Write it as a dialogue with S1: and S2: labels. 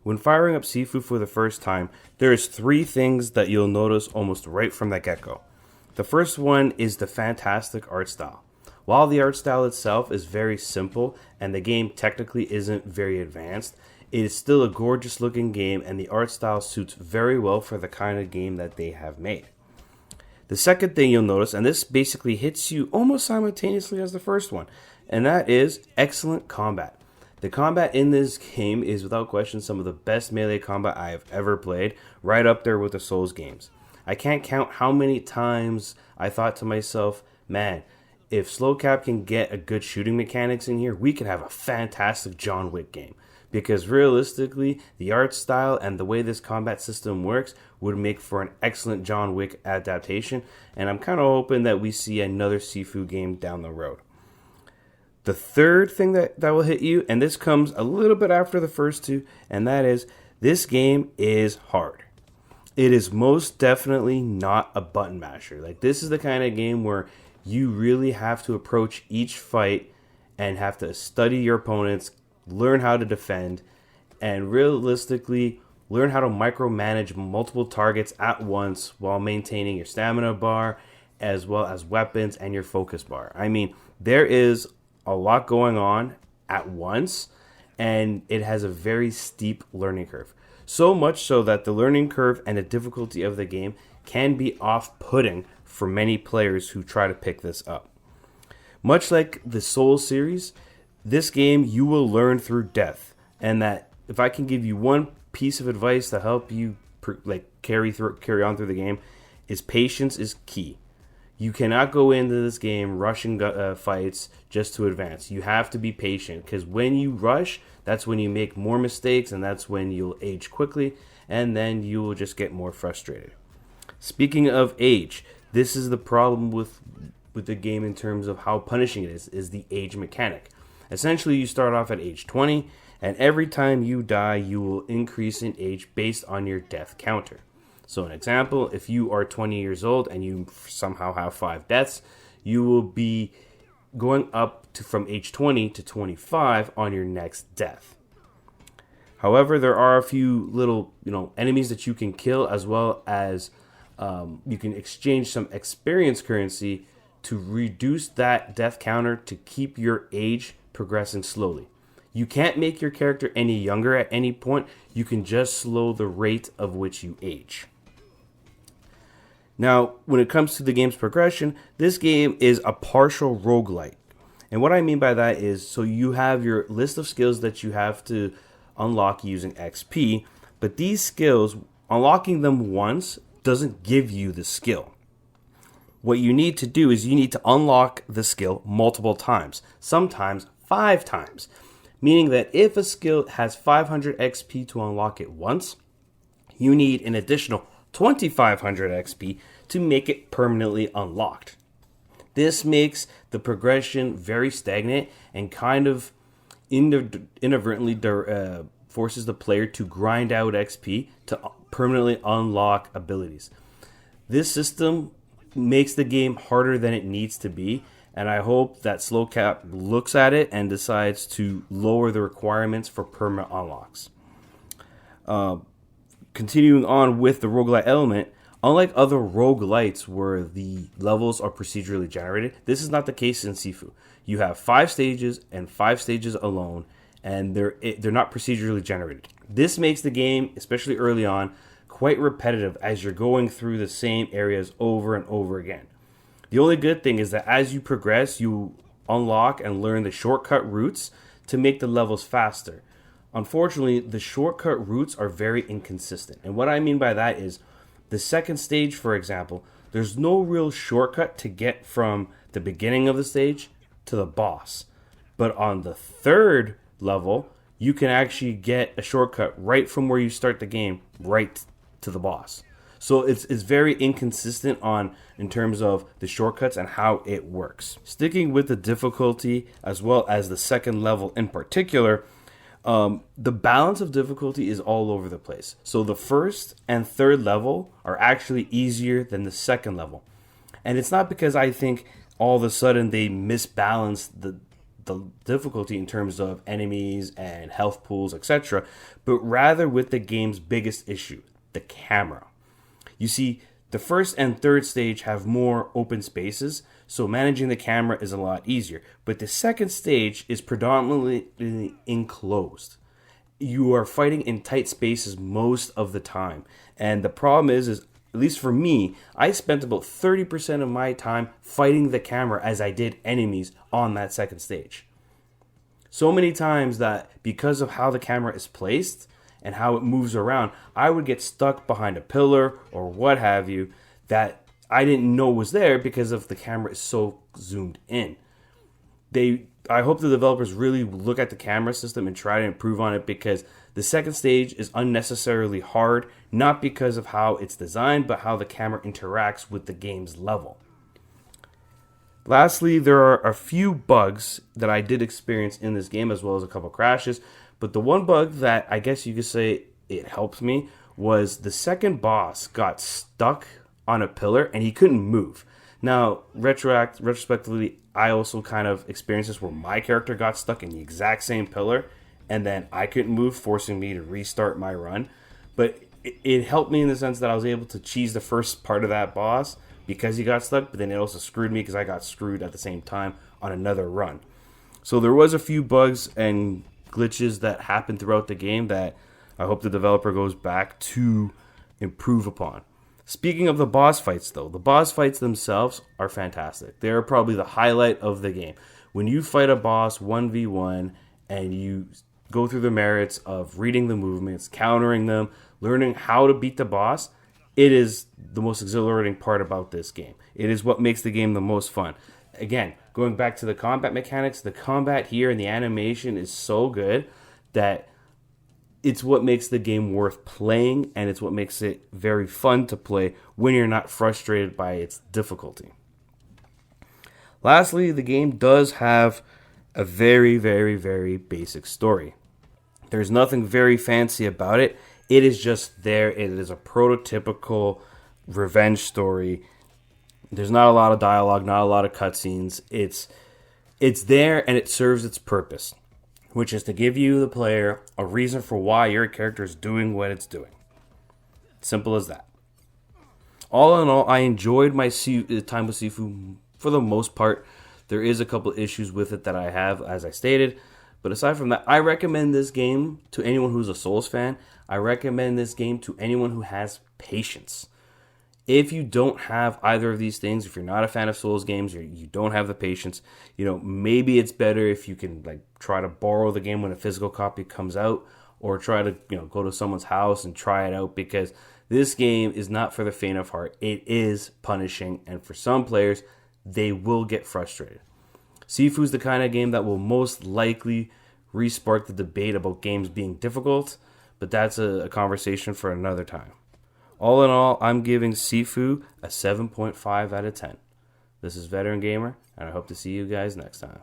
S1: When firing up Sifu for the first time, there's three things that you'll notice almost right from the get-go. The first one is the fantastic art style. While the art style itself is very simple and the game technically isn't very advanced, it is still a gorgeous looking game and the art style suits very well for the kind of game that they have made. The second thing you'll notice, and this basically hits you almost simultaneously as the first one, and that is excellent combat. The combat in this game is without question some of the best melee combat I have ever played, right up there with the Souls games. I can't count how many times I thought to myself, man, if Sloclap can get a good shooting mechanics in here, we could have a fantastic John Wick game. Because realistically, the art style and the way this combat system works would make for an excellent John Wick adaptation, and I'm kind of hoping that we see another Sifu game down the road. The third thing that will hit you, and this comes a little bit after the first two, and that is, this game is hard. It is most definitely not a button masher. Like, this is the kind of game where you really have to approach each fight and have to study your opponents, learn how to defend, and realistically learn how to micromanage multiple targets at once while maintaining your stamina bar as well as weapons and your focus bar. I mean, there is a lot going on at once, and it has a very steep learning curve. So much so that the learning curve and the difficulty of the game can be off-putting for many players who try to pick this up. Much like the Souls series, this game you will learn through death, and that if I can give you one piece of advice to help you carry on through the game, is patience is key. You cannot go into this game rushing fights just to advance. You have to be patient, because when you rush, that's when you make more mistakes, and that's when you'll age quickly, and then you will just get more frustrated. Speaking of age, this is the problem with the game in terms of how punishing it is the age mechanic. Essentially, you start off at age 20, and every time you die, you will increase in age based on your death counter. So an example, if you are 20 years old and you somehow have 5 deaths, you will be going up from age 20 to 25 on your next death. However, there are a few little enemies that you can kill, as well as you can exchange some experience currency to reduce that death counter to keep your age progressing slowly. You can't make your character any younger at any point. You can just slow the rate of which you age. Now, when it comes to the game's progression, this game is a partial roguelike. And what I mean by that is, so you have your list of skills that you have to unlock using XP, but these skills, unlocking them once doesn't give you the skill. What you need to do is you need to unlock the skill multiple times, sometimes 5 times. Meaning that if a skill has 500 XP to unlock it once, you need an additional 2500 XP to make it permanently unlocked. This makes the progression very stagnant and kind of inadvertently forces the player to grind out XP to permanently unlock abilities. This system makes the game harder than it needs to be, and I hope that Sloclap looks at it and decides to lower the requirements for permanent unlocks. Continuing on with the roguelite element, unlike other roguelites where the levels are procedurally generated, this is not the case in Sifu. You have 5 stages and 5 stages alone, and they're not procedurally generated. This makes the game, especially early on, quite repetitive as you're going through the same areas over and over again. The only good thing is that as you progress, you unlock and learn the shortcut routes to make the levels faster. Unfortunately, the shortcut routes are very inconsistent. And what I mean by that is, the second stage, for example, there's no real shortcut to get from the beginning of the stage to the boss. But on the third level, you can actually get a shortcut right from where you start the game right to the boss. So it's very inconsistent in terms of the shortcuts and how it works. Sticking with the difficulty as well as the second level in particular, the balance of difficulty is all over the place. So the first and third level are actually easier than the second level. And it's not because I think all of a sudden they misbalanced the difficulty in terms of enemies and health pools, etc., but rather with the game's biggest issue, the camera. You see, the first and third stage have more open spaces, so managing the camera is a lot easier. But the second stage is predominantly enclosed. You are fighting in tight spaces most of the time. And the problem is at least for me, I spent about 30% of my time fighting the camera as I did enemies on that second stage. So many times that because of how the camera is placed and how it moves around, I would get stuck behind a pillar or what have you that I didn't know was there because of the camera is so zoomed in. I hope the developers really look at the camera system and try to improve on it, because the second stage is unnecessarily hard, not because of how it's designed, but how the camera interacts with the game's level. Lastly, there are a few bugs that I did experience in this game, as well as a couple crashes. But the one bug that I guess you could say it helped me was the second boss got stuck on a pillar and he couldn't move. Now, retrospectively, I also kind of experienced this where my character got stuck in the exact same pillar and then I couldn't move, forcing me to restart my run. But it helped me in the sense that I was able to cheese the first part of that boss because he got stuck, but then it also screwed me because I got screwed at the same time on another run. So there was a few bugs and glitches that happened throughout the game that I hope the developer goes back to improve upon. Speaking of the boss fights, though, the boss fights themselves are fantastic. They're probably the highlight of the game. When you fight a boss 1v1 and you go through the merits of reading the movements, countering them, learning how to beat the boss, it is the most exhilarating part about this game. It is what makes the game the most fun. Again, going back to the combat mechanics, the combat here and the animation is so good that it's what makes the game worth playing, and it's what makes it very fun to play when you're not frustrated by its difficulty. Lastly, the game does have a very, very, very basic story. There's nothing very fancy about it. It is just there. It is a prototypical revenge story. There's not a lot of dialogue, not a lot of cutscenes. It's there and it serves its purpose, which is to give you, the player, a reason for why your character is doing what it's doing. Simple as that. All in all, I enjoyed my time with Sifu for the most part. There is a couple issues with it that I have, as I stated. But aside from that, I recommend this game to anyone who's a Souls fan. I recommend this game to anyone who has patience. If you don't have either of these things, if you're not a fan of Souls games, or you don't have the patience, maybe it's better if you can try to borrow the game when a physical copy comes out, or try to go to someone's house and try it out, because this game is not for the faint of heart. It is punishing, and for some players, they will get frustrated. Sifu is the kind of game that will most likely re-spark the debate about games being difficult, but that's a conversation for another time. All in all, I'm giving Sifu a 7.5 out of 10. This is Veteran Gamer, and I hope to see you guys next time.